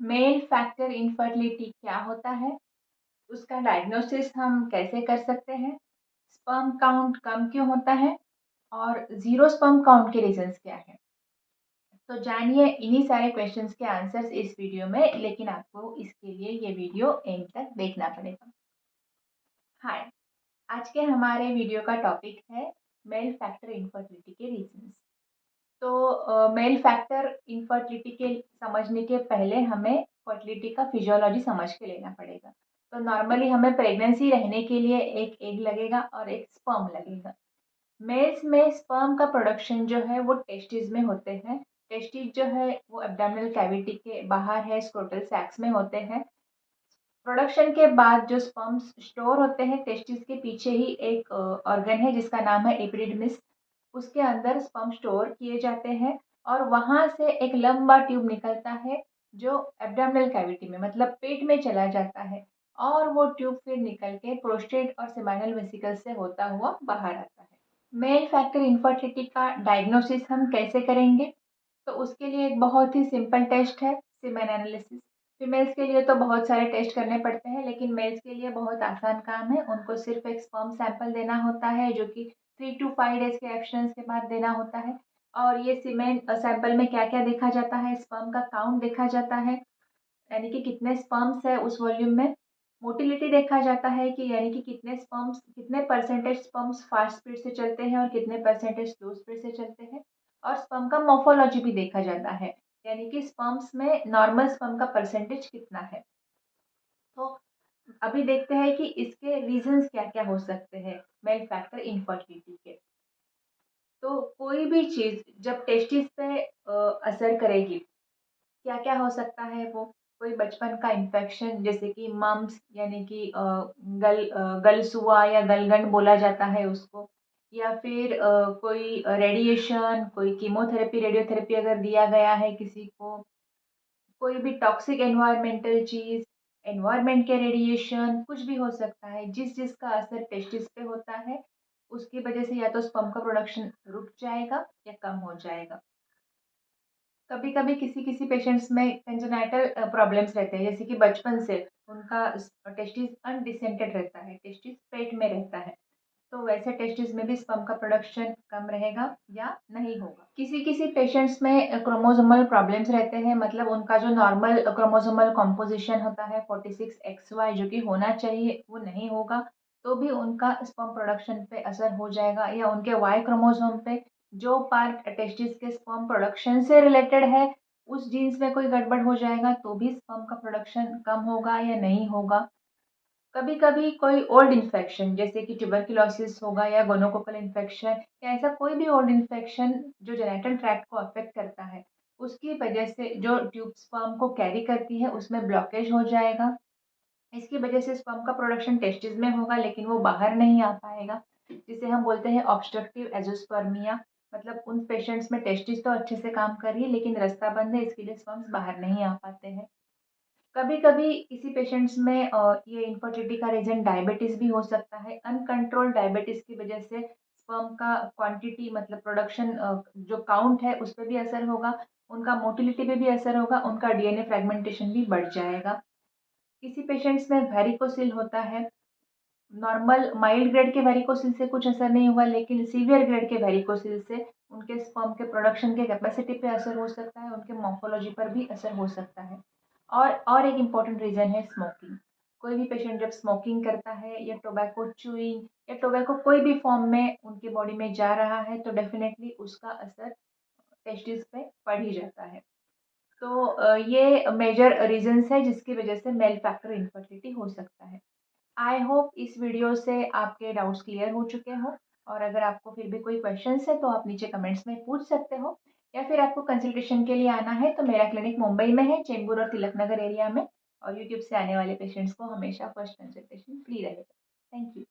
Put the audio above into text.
Mail factor infertility क्या होता है, उसका डायग्नोसिस हम कैसे कर सकते हैं, स्पर्म काउंट कम क्यों होता है और ज़ीरो स्पर्म काउंट के रीजंस क्या हैं। तो जानिए इन्हीं सारे क्वेश्चंस के आंसर्स इस वीडियो में, लेकिन आपको इसके लिए ये वीडियो एंड तक देखना पड़ेगा। हाय, आज के हमारे वीडियो का टॉपिक है मेल फैक्टर इनफर्टिलिटी के रीजंस। तो मेल फैक्टर इनफर्टिलिटी के समझने के पहले हमें फर्टिलिटी का फिजियोलॉजी समझ के लेना पड़ेगा। तो नॉर्मली हमें प्रेगनेंसी रहने के लिए एक एग लगेगा और एक स्पर्म लगेगा। मेल्स में स्पर्म का प्रोडक्शन जो है वो टेस्टिस में होते हैं। टेस्टिस जो है वो एब्डोमिनल कैविटी के बाहर है, स्क्रोटल सैक्स में होते हैं। प्रोडक्शन के बाद जो स्पर्म्स स्टोर होते हैं टेस्टिस के पीछे ही एक ऑर्गन है जिसका नाम है एपिडिडमिस। उसके अंदर स्पर्म स्टोर किए जाते हैं और वहाँ से एक लंबा ट्यूब निकलता है जो एब्डोमिनल कैविटी में मतलब पेट में चला जाता है और वो ट्यूब फिर निकल के प्रोस्टेट और सेमाइनल वेसिकल से होता हुआ बाहर आता है। मेल फैक्टर इनफर्टिलिटी का डायग्नोसिस हम कैसे करेंगे? तो उसके लिए एक बहुत ही सिंपल टेस्ट है सीमेन एनालिसिस। फीमेल्स के लिए तो बहुत सारे टेस्ट करने पड़ते हैं, लेकिन मेल्स के लिए बहुत आसान काम है। उनको सिर्फ एक स्पर्म सैंपल देना होता है जो कि 3 to 5 डेज के एब्सटेंस के बाद देना होता है। और ये सीमेन सैंपल में क्या-क्या देखा जाता है, स्पर्म का काउंट देखा जाता है, यानी कि कितने स्पर्म्स है उस वॉल्यूम में। मोटिलिटी देखा जाता है कि यानी कि कितने परसेंटेज स्पर्म्स फास्ट स्पीड से चलते हैं और कितने परसेंटेज स्लो स्पीड से चलते हैं। और स्पर्म का मॉर्फोलॉजी भी देखा जाता है, यानी कि स्पर्म्स में नॉर्मल स्पर्म का परसेंटेज कितना है। तो अभी देखते हैं कि इसके रीजंस क्या-क्या हो सकते हैं मेल फैक्टर इनफर्टिलिटी के। तो कोई भी चीज़ जब टेस्टिस पे असर करेगी, क्या-क्या हो सकता है वो? कोई बचपन का इन्फेक्शन जैसे कि मम्प्स यानी कि गलसुआ या गलगंड बोला जाता है उसको, या फिर कोई रेडिएशन, कोई कीमोथेरेपी, रेडियोथेरेपी अगर दिया गया है किसी को, कोई भी टॉक्सिक एनवायरमेंटल चीज़, एनवायरनमेंट के रेडिएशन, कुछ भी हो सकता है। जिसका असर टेस्टिस पे होता है, उसकी वजह से या तो स्पर्म का प्रोडक्शन रुक जाएगा या कम हो जाएगा। कभी-कभी किसी-किसी पेशेंट्स में कंजेनाइटल प्रॉब्लम्स रहते हैं, जैसे कि बचपन से उनका टेस्टिस अनडिसेंटेड रहता है, टेस्टिस पेट में रहता है, तो वैसे टेस्टिस में भी स्पर्म का प्रोडक्शन कम रहेगा या नहीं होगा। किसी-किसी पेशेंट्स में क्रोमोसोमल प्रॉब्लम्स रहते हैं, मतलब उनका जो नॉर्मल क्रोमोसोमल कॉम्पोजिशन होता है 46XY जो कि होना चाहिए, वो नहीं होगा, तो भी उनका स्पर्म प्रोडक्शन पे असर हो जाएगा, या उनके वाई क्रोमोसोम पे जो पार्ट टेस्टिस के स्पर्म प्रोडक्शन से रिलेटेड है, उस जीन्स में कोई गड़बड़ हो जाएगा तो भी स्पर्म का प्रोडक्शन कम होगा या नहीं होगा। कभी-कभी कोई ओल्ड इन्फेक्शन जैसे कि ट्यूबरकुलोसिस होगा या गोनोकोकल इन्फेक्शन या ऐसा कोई भी ओल्ड इन्फेक्शन जो जेनिटल ट्रैक्ट को अफेक्ट करता है, उसकी वजह से जो ट्यूब स्पर्म को कैरी करती है उसमें ब्लॉकेज हो जाएगा। इसकी वजह से स्पर्म का प्रोडक्शन टेस्टिस में होगा लेकिन वो बाहर नहीं आ पाएगा, जिसे हम बोलते हैं ऑब्स्ट्रक्टिव एज़ोस्पर्मिया। मतलब उन पेशेंट्स में टेस्टिस तो अच्छे से काम कर रही है लेकिन रास्ता बंद है, इसके लिए स्पर्म्स बाहर नहीं आ पाते हैं। कभी-कभी किसी पेशेंट्स में ये इनफर्टिलिटी का रीज़न डायबिटीज़ भी हो सकता है। अनकंट्रोल्ड डायबिटीज़ की वजह से स्पर्म का क्वांटिटी मतलब प्रोडक्शन जो काउंट है उस पे भी असर होगा, उनका मोटिलिटी पे भी असर होगा, उनका डीएनए फ्रेगमेंटेशन भी बढ़ जाएगा। किसी पेशेंट्स में वेरिकोसिल होता है। नॉर्मल माइल्ड ग्रेड के वेरिकोसिल से कुछ असर नहीं हुआ, लेकिन सीवियर ग्रेड के वेरिकोसिल से उनके स्पर्म के प्रोडक्शन के कैपेसिटी पे असर हो सकता है, उनके मॉर्फोलॉजी पर भी असर हो सकता है। और एक इम्पॉर्टेंट रीज़न है स्मोकिंग। कोई भी पेशेंट जब स्मोकिंग करता है या टोबैको च्यूइंग या टोबैको कोई भी फॉर्म में उनकी बॉडी में जा रहा है, तो डेफ़िनेटली उसका असर टेस्टिस पे पड़ ही जाता है। तो ये मेजर रीज़न्स है जिसकी वजह से मेल फैक्टर इनफर्टिलिटी हो सकता है। आई होप इस वीडियो से आपके डाउट्स क्लियर हो चुके हों, और अगर आपको फिर भी कोई क्वेश्चंस है तो आप नीचे कमेंट्स में पूछ सकते हो, या फिर आपको कंसल्टेशन के लिए आना है तो मेरा क्लिनिक मुंबई में है, चेंबूर और तिलक नगर एरिया में, और यूट्यूब से आने वाले पेशेंट्स को हमेशा फर्स्ट कंसल्टेशन फ्री रहेगा। Thank you.